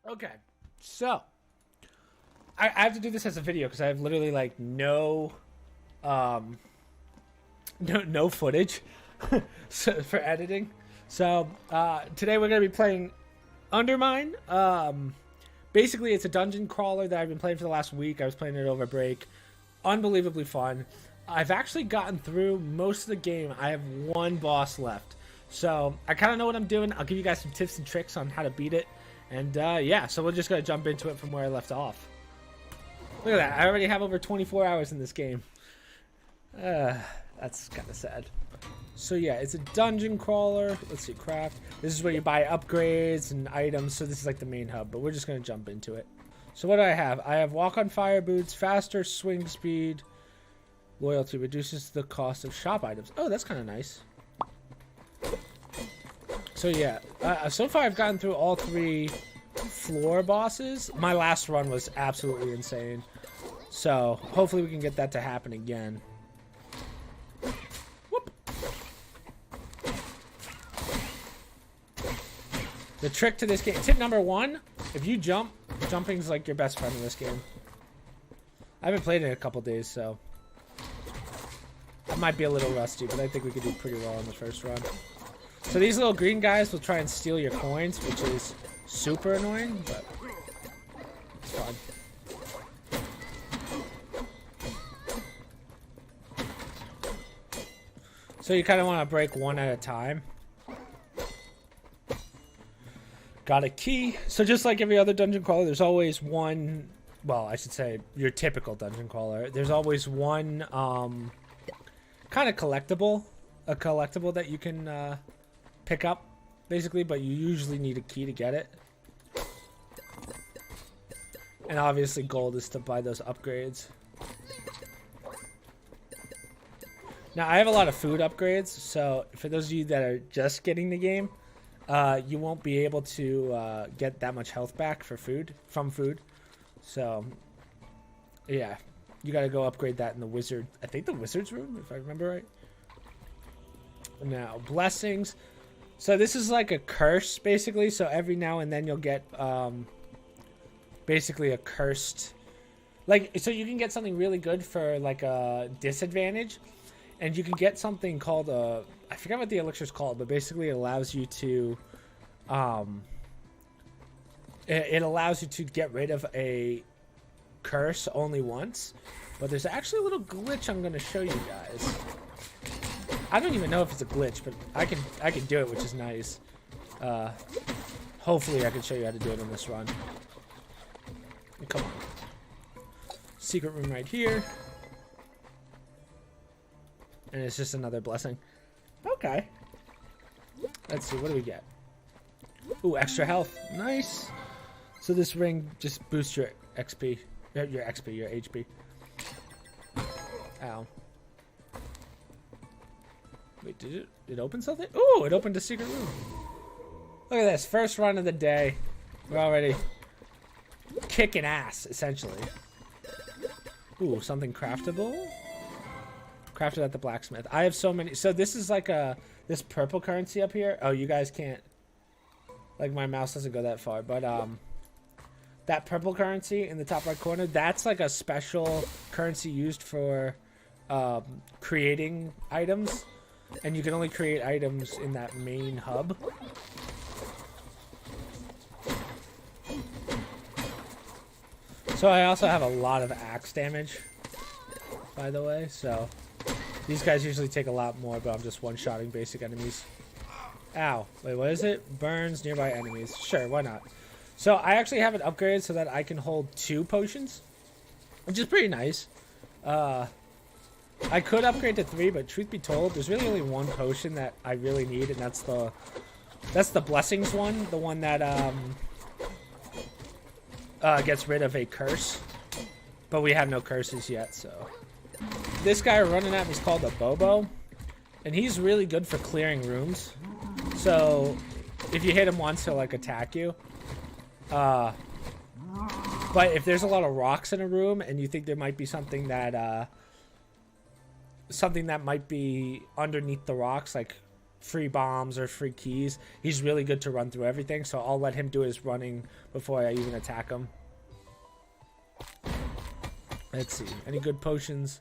Okay, so I have to do this as a video because I have literally like um, no footage for editing. So today we're gonna be playing Undermine. Basically, it's a dungeon crawler that I've been playing for the last week. I was playing it over break. Unbelievably fun. I've actually gotten through most of the game. I have one boss left. So I kind of know what I'm doing. I'll give you guys some tips and tricks on how to beat it. And yeah, so we're just going to jump into it from where I left off. Look at that. I already have over 24 hours in this game. That's kind of sad. So yeah, it's a dungeon crawler. Let's see, craft. This is where you buy upgrades and items. So this is like the main hub, but we're just going to jump into it. So what do I have? I have walk on fire boots, faster swing speed, loyalty, reduces the cost of shop items. Oh, that's kind of nice. So yeah, so far I've gotten through all 3 floor bosses. My last run was absolutely insane. So hopefully we can get that to happen again. Whoop. The trick to this game, tip number 1, if you jump, jumping's like your best friend in this game. I haven't played it in a couple days, so I might be a little rusty, but I think we could do pretty well in the first run. So these little green guys will try and steal your coins, which is super annoying, but it's fun. So you kind of want to break one at a time. Got a key. So just like every other dungeon crawler, there's always one, well, I should say your typical dungeon crawler. There's always one kind of collectible, a collectible that you can pick up, basically, but you usually need a key to get it. And obviously gold is to buy those upgrades. Now, I have a lot of food upgrades, so for those of you that are just getting the game, you won't be able to get that much health back for food, from food. So, yeah, you gotta go upgrade that in the wizard, I think the wizard's room, if I remember right. Now, blessings. So this is like a curse, basically. So every now and then you'll get basically a cursed, like, so you can get something really good for like a disadvantage, and you can get something called a, I forget what the elixir's called, but basically it allows you to it allows you to get rid of a curse only once. But there's actually a little glitch I'm going to show you guys. I don't even know if it's a glitch, but I can do it, which is nice. Hopefully I can show you how to do it in this run. Come on. Secret room right here. And it's just another blessing. Okay. Let's see, what do we get? Ooh, extra health. Nice. So this ring just boosts your XP. Your HP. Ow. Wait, did it open something? Ooh, it opened a secret room. Look at this. First run of the day. We're already kicking ass, essentially. Ooh, something craftable. Crafted at the blacksmith. I have so many. So this is like this purple currency up here. Oh, you guys can't. Like, my mouse doesn't go that far. But, that purple currency in the top right corner, that's like a special currency used for creating items. And you can only create items in that main hub. So I also have a lot of axe damage, by the way. So these guys usually take a lot more, but I'm just one-shotting basic enemies. Ow. Wait, what is it? Burns nearby enemies. Sure, why not? So I actually have it upgraded so that I can hold 2 potions, which is pretty nice. I could upgrade to 3, but truth be told, there's really only 1 potion that I really need, and that's the blessings one, the one that gets rid of a curse. But we have no curses yet, so this guy running at me is called a Bobo, and he's really good for clearing rooms. So if you hit him once, he'll like attack you. But if there's a lot of rocks in a room and you think there might be something that might be underneath the rocks, like free bombs or free keys. He's really good to run through everything, so I'll let him do his running before I even attack him. Let's see. Any good potions?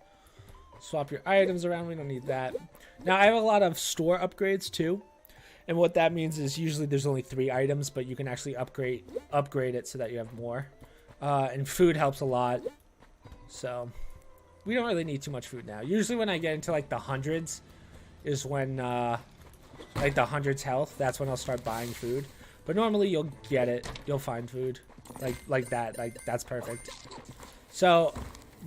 Swap your items around. We don't need that. Now, I have a lot of store upgrades, too. And what that means is usually there's only 3 items, but you can actually upgrade it so that you have more. And food helps a lot. So, we don't really need too much food now. Usually when I get into, like, the hundreds is when, like, the hundreds health. That's when I'll start buying food. But normally you'll get it. You'll find food. Like that. Like, that's perfect. So,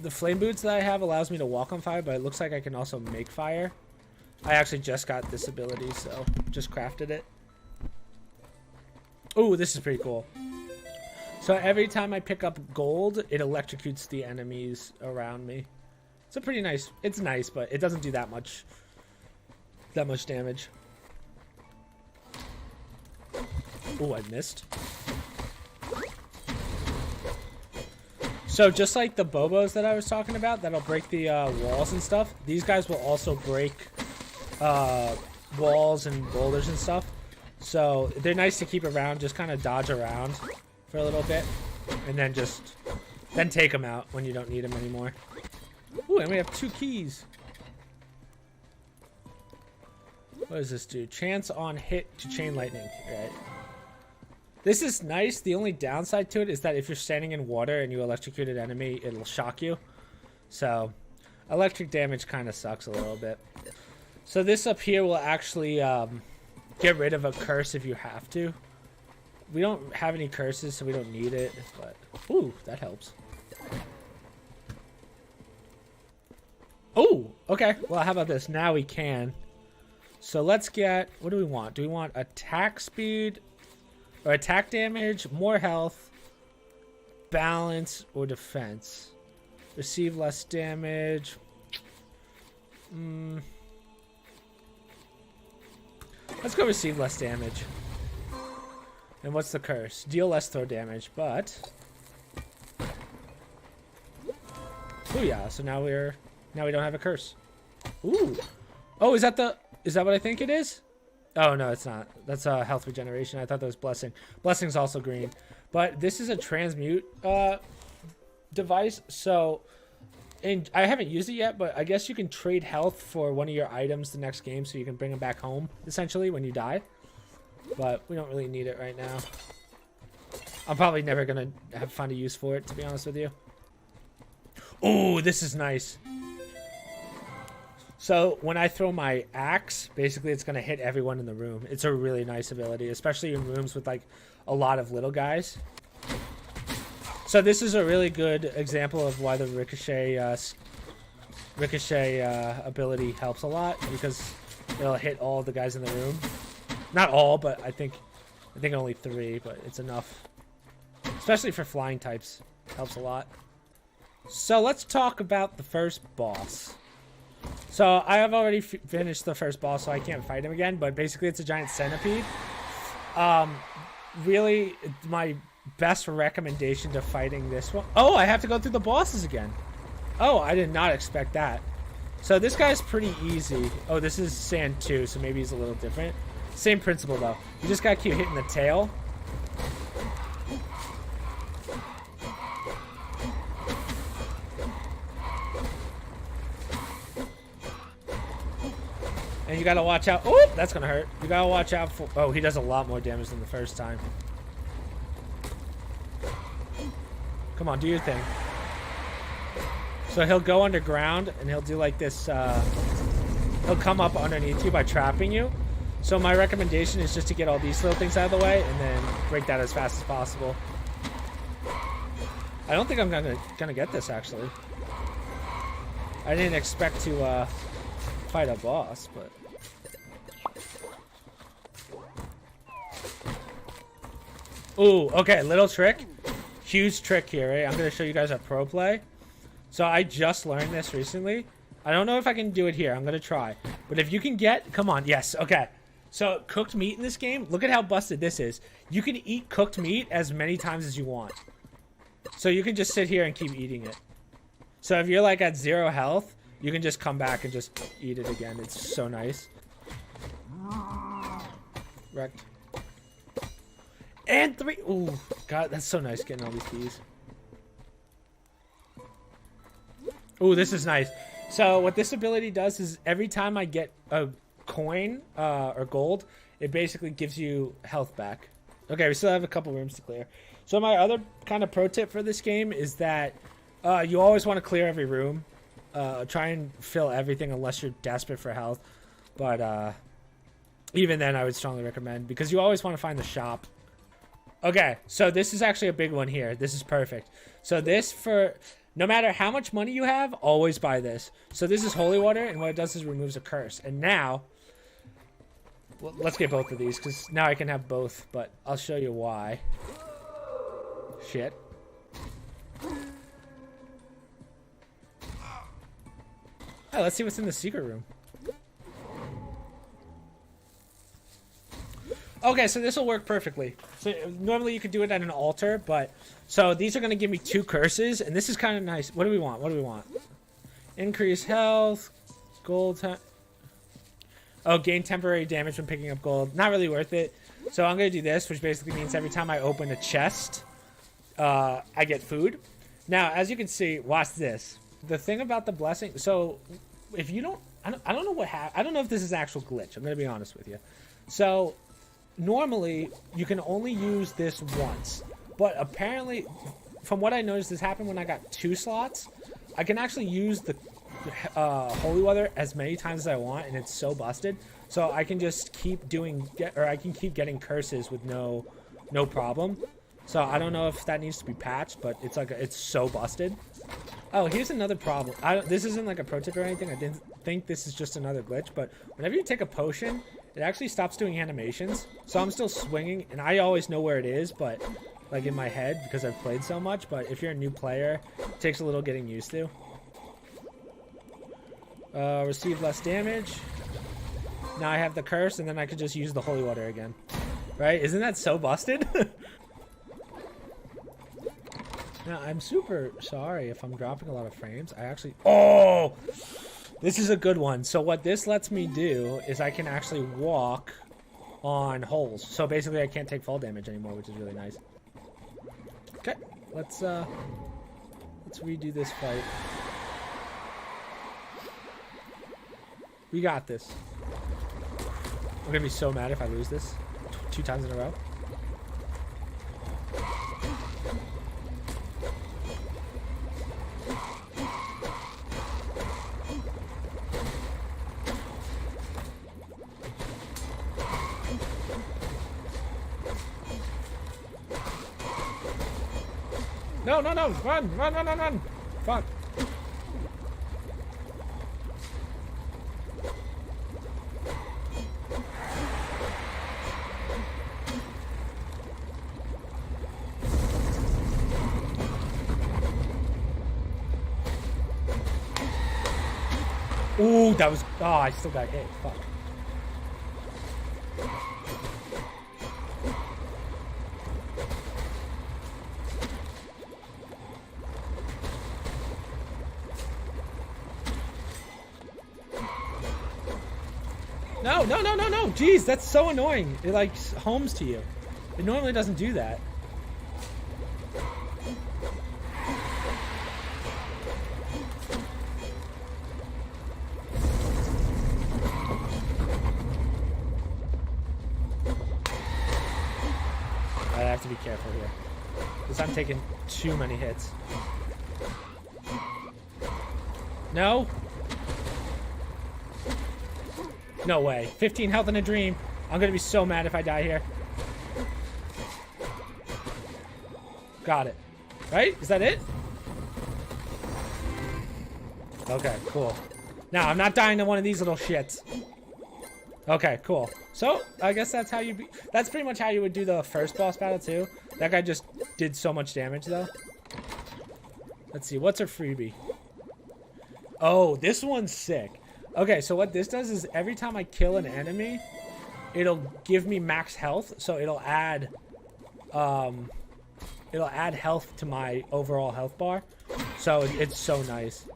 the flame boots that I have allows me to walk on fire, but it looks like I can also make fire. I actually just got this ability, so just crafted it. Ooh, this is pretty cool. So every time I pick up gold, it electrocutes the enemies around me. It's a pretty nice, it's nice, but it doesn't do that much damage. Ooh, I missed. So just like the Bobos that I was talking about, that'll break the walls and stuff, these guys will also break walls and boulders and stuff. So they're nice to keep around, just kind of dodge around for a little bit, and then take them out when you don't need them anymore. Ooh, and we have 2 keys. What does this do? Chance on hit to chain lightning. Right. This is nice. The only downside to it is that if you're standing in water and you electrocute an enemy, it'll shock you. So, electric damage kind of sucks a little bit. So this up here will actually get rid of a curse if you have to. We don't have any curses, so we don't need it. But ooh, that helps. Oh, okay. Well, how about this? Now we can. So let's get, what do we want? Do we want attack speed or attack damage, more health, balance, or defense? Receive less damage. Let's go receive less damage. And what's the curse? Deal less throw damage, but... Oh yeah, so now we don't have a curse. Ooh. Oh, is that what I think it is? Oh no, it's not. That's health regeneration. I thought that was blessing. Blessing's also green. But this is a transmute device, so and I haven't used it yet, but I guess you can trade health for one of your items the next game so you can bring them back home, essentially, when you die. But we don't really need it right now. I'm probably never going to have find a use for it, to be honest with you. Oh, this is nice. So when I throw my axe, basically it's going to hit everyone in the room. It's a really nice ability, especially in rooms with like a lot of little guys. So this is a really good example of why the ricochet ability helps a lot, because it'll hit all the guys in the room. Not all, but I think only 3, but it's enough. Especially for flying types, helps a lot. So let's talk about the first boss. So I have already finished the first boss, so I can't fight him again. But basically, it's a giant centipede. Really, my best recommendation to fighting this one. Oh, I have to go through the bosses again. Oh, I did not expect that. So this guy's pretty easy. Oh, this is sand 2, so maybe he's a little different. Same principle though. You just gotta keep hitting the tail. And you gotta watch out. Oh, that's gonna hurt. You gotta watch out for. Oh, he does a lot more damage than the first time. Come on, do your thing. So he'll go underground and he'll do like this. He'll come up underneath you by trapping you. So my recommendation is just to get all these little things out of the way and then break that as fast as possible. I don't think I'm gonna get this actually. I didn't expect to fight a boss, but. Ooh, okay, little trick. Huge trick here, right? I'm gonna show you guys a pro play. So I just learned this recently. I don't know if I can do it here. I'm gonna try. But if you can get, come on, yes, okay. So cooked meat in this game, look at how busted this is. You can eat cooked meat as many times as you want. So you can just sit here and keep eating it. So if you're like at 0 health, you can just come back and just eat it again. It's so nice. Wrecked. And 3. Ooh, God, that's so nice getting all these keys. Ooh, this is nice. So what this ability does is every time I get a coin or gold, it basically gives you health back. Okay, we still have a couple rooms to clear. So my other kind of pro tip for this game is that you always want to clear every room. Try and fill everything unless you're desperate for health. But even then, I would strongly recommend, because you always want to find the shop. Okay, so this is actually a big one here. This is perfect. So this, for no matter how much money you have, always buy this. So this is holy water, and what it does is removes a curse. And now, well, let's get both of these, because now I can have both, but I'll show you why. Shit. Oh, let's see what's in the secret room. Okay, so this will work perfectly. So normally you could do it at an altar, but so these are going to give me 2 curses, and this is kind of nice. What do we want? What do we want? Increase health, gold. Oh, gain temporary damage when picking up gold. Not really worth it. So I'm going to do this, which basically means every time I open a chest, I get food. Now, as you can see, watch this. The thing about the blessing. So if you don't, I don't know what happened. I don't know if this is an actual glitch. I'm going to be honest with you. So normally you can only use this once, but apparently from what I noticed, this happened when I got 2 slots. I can actually use the holy water as many times as I want, and it's so busted. So I can just keep doing, I can keep getting curses with no problem. So I don't know if that needs to be patched, but it's like it's so busted. Oh, here's another problem. This isn't like a pro tip or anything. I didn't think this is just another glitch, but whenever you take a potion, it actually stops doing animations. So I'm still swinging, and I always know where it is, but like in my head because I've played so much. But if you're a new player, it takes a little getting used to. Receive less damage. Now I have the curse, and then I could just use the holy water again. Right? Isn't that so busted? Now, I'm super sorry if I'm dropping a lot of frames. I actually... Oh! This is a good one. So what this lets me do is I can actually walk on holes. So basically I can't take fall damage anymore, which is really nice. Okay. Let's redo this fight. We got this. I'm gonna be so mad if I lose this 2 times in a row. No, no, no! Run! Run, run, run, run! Fuck. Ooh, that was... Oh, I still got hit. Fuck. No, no, no, no, no! Jeez, that's so annoying. It, like, homes to you. It normally doesn't do that. I have to be careful here, because I'm taking too many hits. No? No way. 15 health in a dream. I'm gonna be so mad if I die here. Got it. Right? Is that it? Okay, cool. Now, I'm not dying to one of these little shits. Okay, cool. So, I guess that's how you be... That's pretty much how you would do the first boss battle, too. That guy just did so much damage, though. Let's see. What's our freebie? Oh, this one's sick. Okay, so what this does is every time I kill an enemy, it'll give me max health. So it'll add health to my overall health bar. So it's so nice.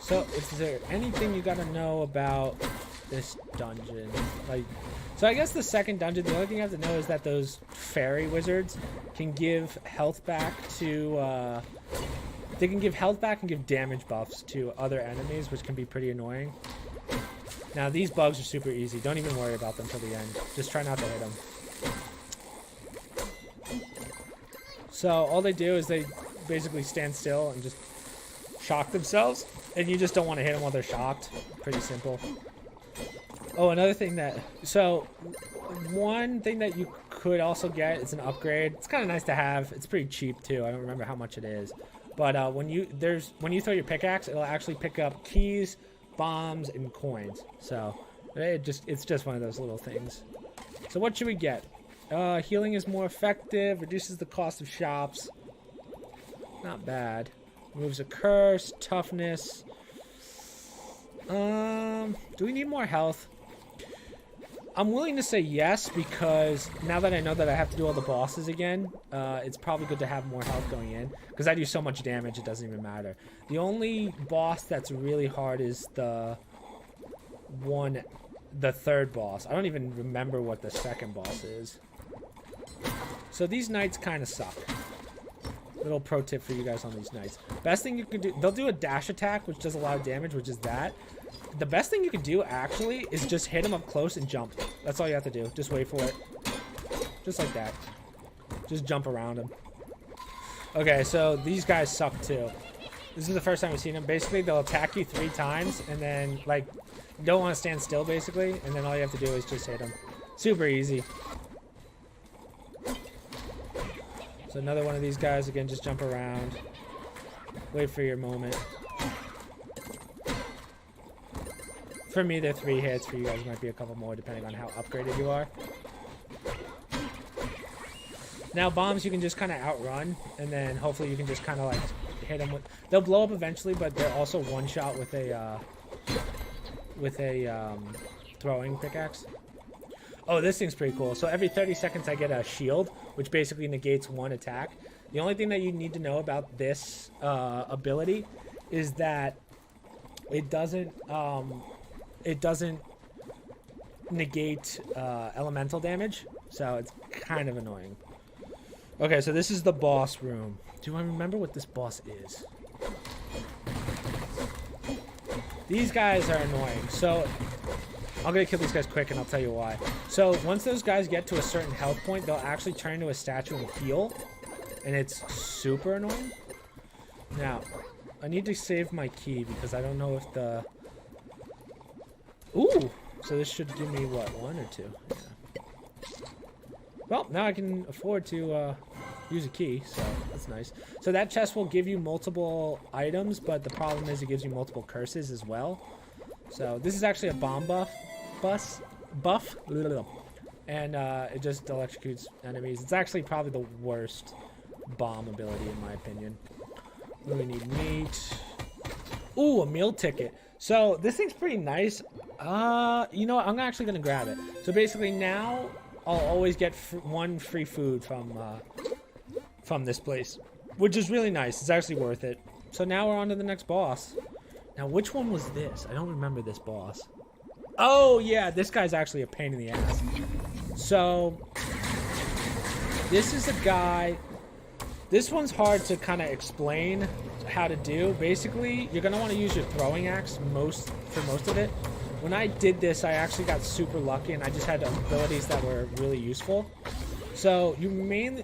So is there anything you gotta know about this dungeon. Like, so I guess the second dungeon, the only thing you have to know is that those fairy wizards can give health back to, they can give health back and give damage buffs to other enemies, which can be pretty annoying. Now, these bugs are super easy. Don't even worry about them till the end. Just try not to hit them. So, all they do is they basically stand still and just shock themselves. And you just don't want to hit them while they're shocked. Pretty simple. Oh, another thing that... So, one thing that you could also get is an upgrade. It's kind of nice to have. It's pretty cheap, too. I don't remember how much it is. But when you throw your pickaxe, it'll actually pick up keys, bombs, and coins. So it's just one of those little things. So what should we get? Healing is more effective, reduces the cost of shops. Not bad. Removes a curse, toughness. Do we need more health? I'm willing to say yes, because now that I know that I have to do all the bosses again, it's probably good to have more health going in. Because I do so much damage, it doesn't even matter. The only boss that's really hard is the third boss. I don't even remember what the second boss is. So these knights kind of suck. Little pro tip for you guys on these knights. Best thing you can do, they'll do a dash attack, which does a lot of damage, which is that. The best thing you can do, actually, is just hit them up close and jump. That's all you have to do. Just wait for it. Just like that. Just jump around them. Okay, so these guys suck, too. This is the first time we've seen them. Basically, they'll attack you 3 times, and then, like, you don't want to stand still, basically, and then all you have to do is just hit them. Super easy. So another one of these guys, again, just jump around. Wait for your moment. For me, they're 3 hits. For you guys, it might be a couple more, depending on how upgraded you are. Now, bombs you can just kind of outrun, and then hopefully you can just kind of like hit them with... They'll blow up eventually, but they're also one-shot with a throwing pickaxe. Oh, this thing's pretty cool. So every 30 seconds I get a shield, which basically negates 1 attack. The only thing that you need to know about this ability is that it doesn't negate elemental damage, so it's kind of annoying. Okay, so this is the boss room. Do I remember what this boss is? These guys are annoying, so I'm gonna kill these guys quick and I'll tell you why. So once those guys get to a certain health point, they'll actually turn into a statue and heal, and it's super annoying. Now, I need to save my key because I don't know if the... Ooh! So this should give me, what, 1 or 2? Yeah. Well, now I can afford to use a key, so that's nice. So that chest will give you multiple items, but the problem is it gives you multiple curses as well. So this is actually a bomb buff, and it just electrocutes enemies. It's actually probably the worst bomb ability in my opinion. We need meat. Ooh, a meal ticket. So this thing's pretty nice. You know what? I'm actually gonna grab it. So basically now I'll always get 1 free food from this place, which is really nice. It's actually worth it. So now we're on to the next boss. Now, which one was this? I don't remember this boss. Oh, yeah, this guy's actually a pain in the ass. So, this is a guy... This one's hard to kind of explain how to do. Basically, you're going to want to use your throwing axe for most of it. When I did this, I actually got super lucky, and I just had abilities that were really useful. So, you mainly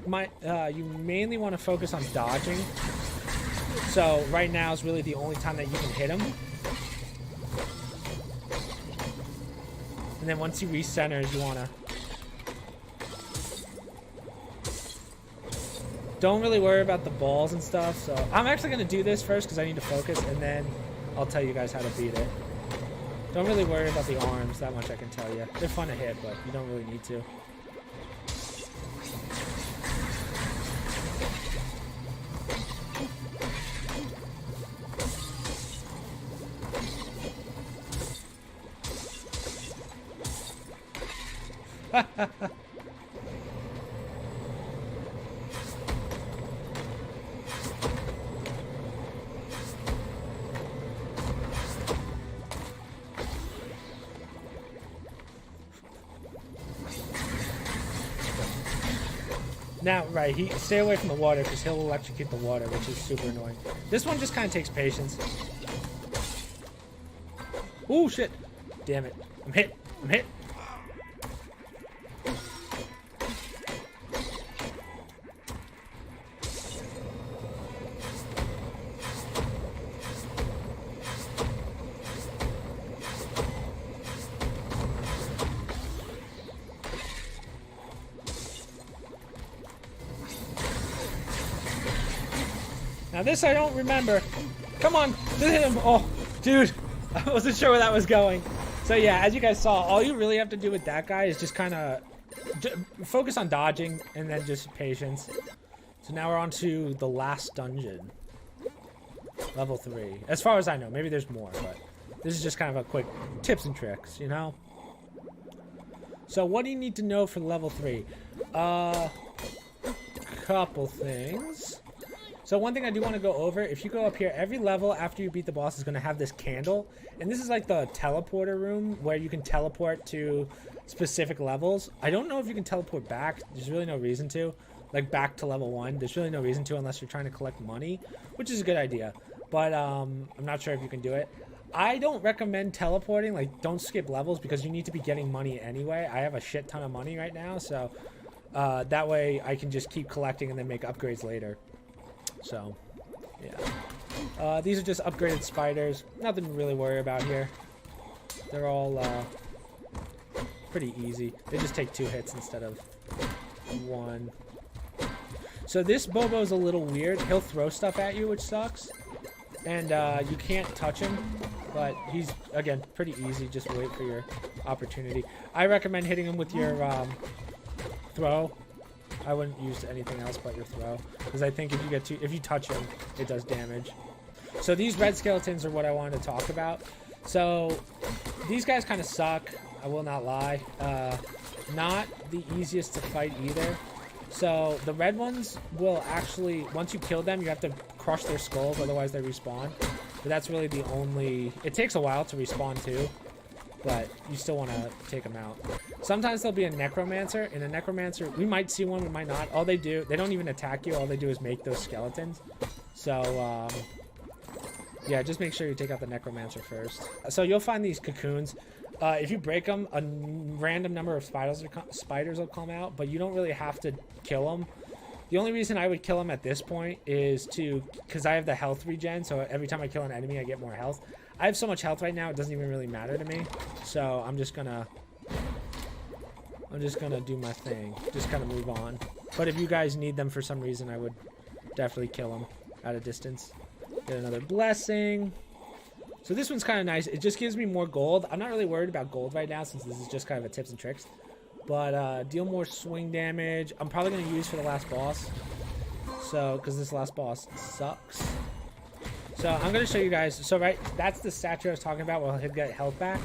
want to focus on dodging. So right now is really the only time that you can hit him. And then once he recenters, you want to... Don't really worry about the balls and stuff. So I'm actually going to do this first because I need to focus. And then I'll tell you guys how to beat it. Don't really worry about the arms. That much I can tell you. They're fun to hit, but you don't really need to. Now, right, stay away from the water because he'll electrocute the water, which is super annoying. This one just kind of takes patience. Oh, shit. Damn it. I'm hit. I'm hit. Now this I don't remember. Come on, hit him. Oh, dude, I wasn't sure where that was going. So yeah, as you guys saw, all you really have to do with that guy is just kind of focus on dodging and then just patience. So now we're on to the last dungeon. Level 3. As far as I know, maybe there's more, but this is just kind of a quick tips and tricks, you know? So what do you need to know for level 3? Couple things. So one thing I do want to go over, if you go up here, every level after you beat the boss is going to have this candle. And this is like the teleporter room where you can teleport to specific levels. I don't know if you can teleport back. There's really no reason to. Like back to level 1. There's really no reason to unless you're trying to collect money, which is a good idea. But I'm not sure if you can do it. I don't recommend teleporting. Like, don't skip levels because you need to be getting money anyway. I have a shit ton of money right now, so that way I can just keep collecting and then make upgrades later. So, yeah. These are just upgraded spiders. Nothing to really worry about here. They're all pretty easy. They just take 2 hits instead of 1. So this Bobo's a little weird. He'll throw stuff at you, which sucks. And you can't touch him. But he's, again, pretty easy. Just wait for your opportunity. I recommend hitting him with your throw. I wouldn't use anything else but your throw, because I think if you touch him, it does damage. So these red skeletons are what I wanted to talk about. So these guys kind of suck. I will not lie. Not the easiest to fight either. So the red ones will actually, once you kill them, you have to crush their skulls, otherwise they respawn. But that's really the only. It takes a while to respawn too, but you still want to take them out. Sometimes there'll be a necromancer, and a necromancer, we might see one, we might not. All they do, they don't even attack you. All they do is make those skeletons. So, yeah, just make sure you take out the necromancer first. So you'll find these cocoons. If you break them, a random number of spiders will come out, but you don't really have to kill them. The only reason I would kill them at this point is because I have the health regen, so every time I kill an enemy, I get more health. I have so much health right now, it doesn't even really matter to me. So I'm just gonna do my thing. Just kind of move on. But if you guys need them for some reason, I would definitely kill them at a distance. Get another blessing. So this one's kind of nice. It just gives me more gold. I'm not really worried about gold right now since this is just kind of a tips and tricks. But deal more swing damage. I'm probably going to use for the last boss. So, because this last boss sucks. So I'm going to show you guys. So right, that's the statue I was talking about where he'll get health back.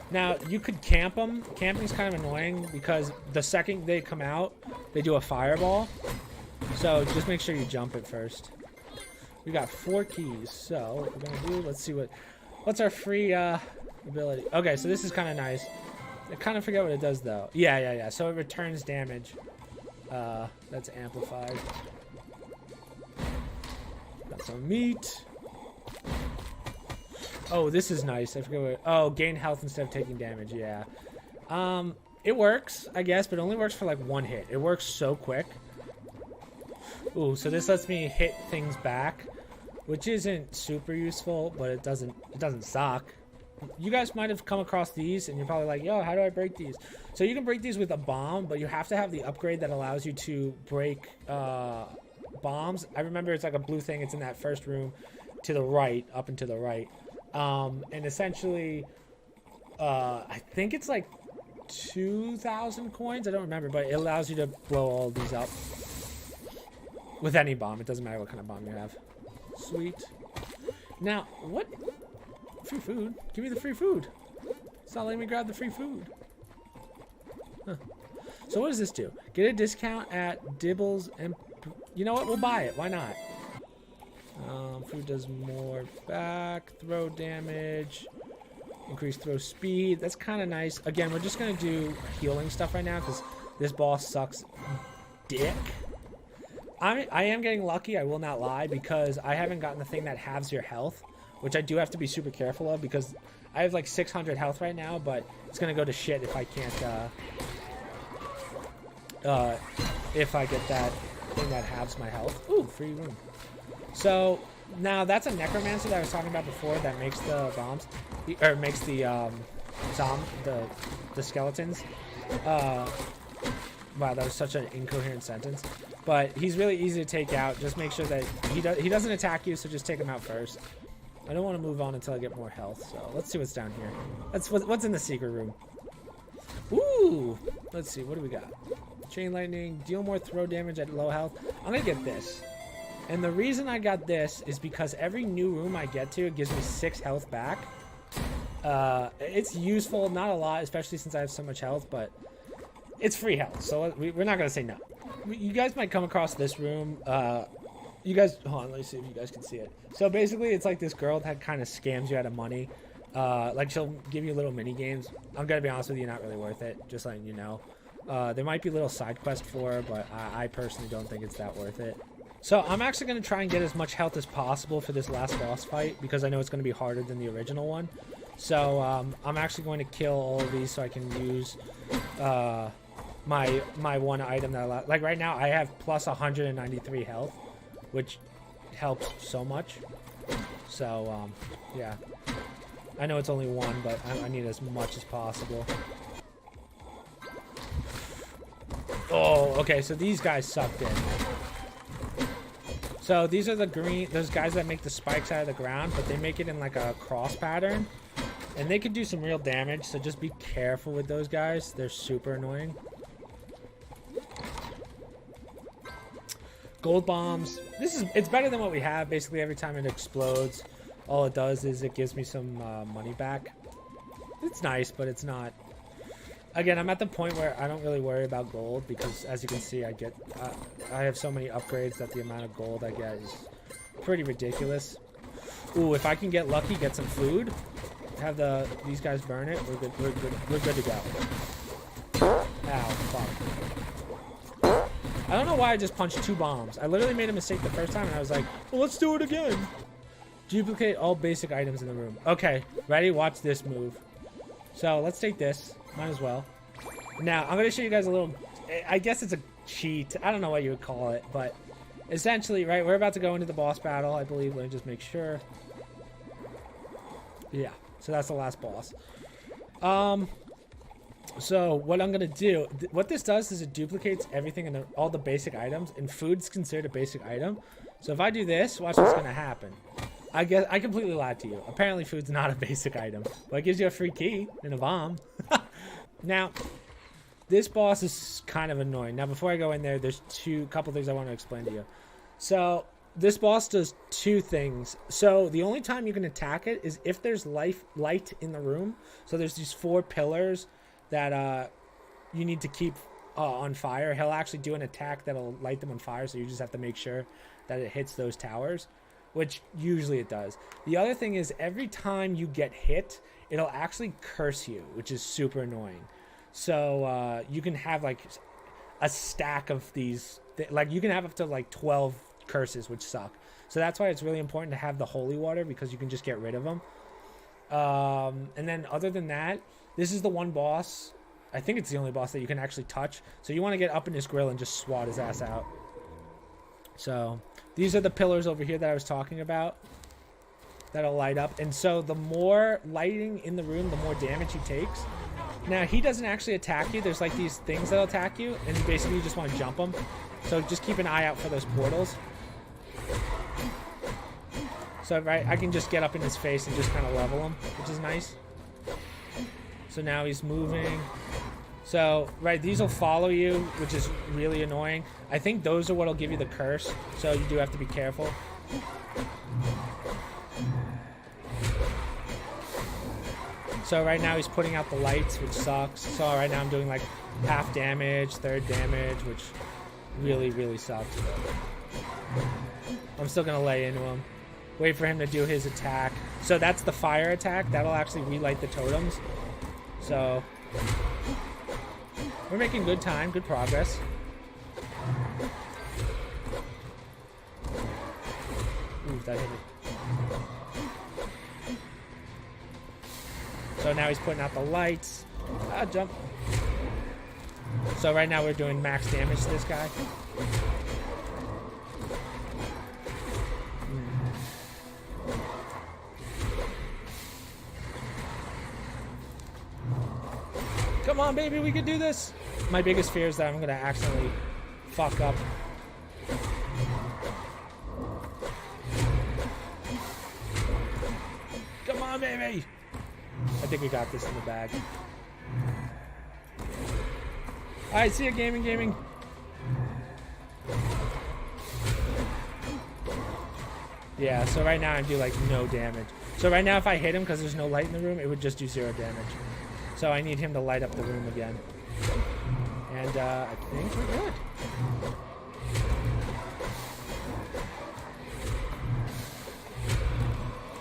Now, you could camp them. Camping's kind of annoying because the second they come out, they do a fireball. So just make sure you jump it first. We got 4 keys. So what we're going to do, let's see what's our free ability. Okay, so this is kind of nice. I kind of forget what it does though. Yeah. So it returns damage. That's amplified. Got some meat. Oh, this is nice. I forget what. Oh, gain health instead of taking damage. Yeah. It works, I guess, but it only works for like 1 hit. It works so quick. Ooh, so this lets me hit things back, which isn't super useful, but it doesn't suck. You guys might have come across these, and you're probably like, yo, how do I break these? So you can break these with a bomb, but you have to have the upgrade that allows you to break bombs. I remember it's like a blue thing. It's in that first room to the right, up and to the right. And essentially, I think it's like 2,000 coins. I don't remember, but it allows you to blow all these up with any bomb. It doesn't matter what kind of bomb you have. Sweet. Now, what? Free food? Give me the free food. It's not letting me grab the free food. Huh. So what does this do? Get a discount at Dibbles and... You know what? We'll buy it. Why not? Food does more back. Throw damage. Increase throw speed. That's kind of nice. Again, we're just going to do healing stuff right now because this boss sucks dick. I am getting lucky, I will not lie, because I haven't gotten the thing that halves your health, which I do have to be super careful of, because I have like 600 health right now, but it's gonna go to shit if I can't, if I get that thing that halves my health. Ooh, free room. So, now that's a necromancer that I was talking about before that makes the bombs, or makes the, the skeletons. Wow, that was such an incoherent sentence. But he's really easy to take out. Just make sure that he doesn't attack you, so just take him out first. I don't want to move on until I get more health, so let's see what's down here. That's what's in the secret room. Ooh! Let's see, what do we got? Chain lightning, deal more throw damage at low health. I'm gonna get this. And the reason I got this is because every new room I get to, it gives me 6 health back. It's useful, not a lot, especially since I have so much health, but it's free health, so we're not gonna say no. You guys might come across this room. You guys, hold on, let me see if you guys can see it. So basically, it's like this girl that kind of scams you out of money. Like she'll give you little mini games. I'm gonna be honest with you, not really worth it. Just letting you know. There might be a little side quest for her, but I personally don't think it's that worth it. So I'm actually gonna try and get as much health as possible for this last boss fight because I know it's gonna be harder than the original one. So I'm actually going to kill all of these so I can use my one item that like right now I have plus 193 health, which helps so much. So yeah, I know it's only one, but I need as much as possible. Oh, okay, so these guys sucked in. So these are those guys that make the spikes out of the ground, but they make it in like a cross pattern. And they can do some real damage, so just be careful with those guys. They're super annoying. Gold bombs. It's better than what we have. Basically, every time it explodes, all it does is it gives me some money back. It's nice, but it's not. Again, I'm at the point where I don't really worry about gold because, as you can see, I have so many upgrades that the amount of gold I get is pretty ridiculous. Ooh, if I can get lucky, get some food. Have these guys burn it. We're good to go. Ow, fuck. I don't know why I just punched 2 bombs. I literally made a mistake the first time and I was like, well, let's do it again. Duplicate all basic items in the room. Okay, ready? Watch this move. So let's take this. Might as well. Now, I'm going to show you guys a little, I guess it's a cheat. I don't know what you would call it, but essentially, right, we're about to go into the boss battle, I believe. Let me just make sure. Yeah. So that's the last boss. So what I'm gonna do, what this does is it duplicates everything in all the basic items, and food's considered a basic item. So if I do this, watch what's gonna happen. I guess I completely lied to you. Apparently food's not a basic item, but it gives you a free key and a bomb. Now, this boss is kind of annoying. Now before I go in there, there's couple things I want to explain to you. So this boss does 2 things. So the only time you can attack it is if there's light in the room. So there's these 4 pillars that you need to keep on fire. He'll actually do an attack that'll light them on fire, so you just have to make sure that it hits those towers, which usually it does. The other thing is every time you get hit, it'll actually curse you, which is super annoying. So you can have like a stack of these, like you can have up to like 12 curses, which suck. So that's why it's really important to have the holy water, because you can just get rid of them. And then other than that, this is the one boss, I think it's the only boss that you can actually touch. So you want to get up in his grill and just swat his ass out. So these are the pillars over here that I was talking about that'll light up. And so the more lighting in the room, the more damage he takes. Now he doesn't actually attack you. There's like these things that'll attack you, and basically you just want to jump them. So just keep an eye out for those portals. So right, I can just get up in his face and just kind of level him, which is nice. So now he's moving. So, right, these will follow you, which is really annoying. I think those are what'll give you the curse, so you do have to be careful. So right now he's putting out the lights, which sucks. So right now I'm doing like half damage, third damage, which really, really sucks. I'm still gonna lay into him. Wait for him to do his attack. So that's the fire attack. That'll actually relight the totems. So we're making good time, good progress. that hit it. So now he's putting out the lights. Ah, jump. So right now we're doing max damage to this guy. Come on, baby, we can do this. My biggest fear is that I'm going to accidentally fuck up. Come on, baby. I think we got this in the bag. Alright, see ya, gaming. Yeah, so right now I do like no damage. So right now if I hit him because there's no light in the room, it would just do 0 damage. So I need him to light up the room again. And I think we're good.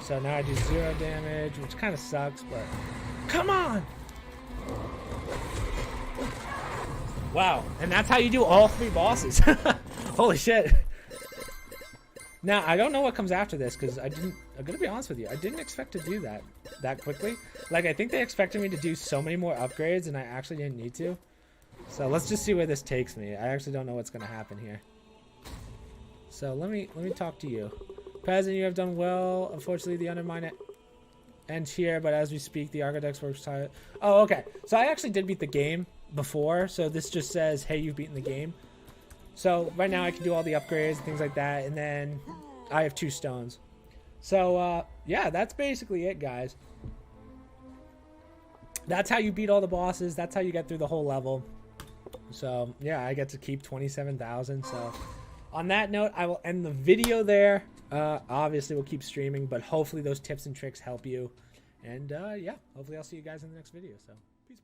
So now I do 0 damage, which kind of sucks, but come on! Wow, and that's how you do all 3 bosses. Holy shit. Now, I don't know what comes after this, because I'm gonna be honest with you, I didn't expect to do that quickly. Like, I think they expected me to do so many more upgrades, and I actually didn't need to. So let's just see where this takes me. I actually don't know what's gonna happen here. So let me talk to you. Peasant, you have done well. Unfortunately, the Undermine ends here, but as we speak, the Architect's works tired. Oh, okay. So I actually did beat the game before, so this just says, hey, you've beaten the game. So right now I can do all the upgrades and things like that, and then I have 2 stones. So yeah, that's basically it, guys. That's how you beat all the bosses. That's how you get through the whole level. So yeah, I get to keep 27,000. So on that note, I will end the video there. Obviously we'll keep streaming, but hopefully those tips and tricks help you. And yeah, hopefully I'll see you guys in the next video. So peace.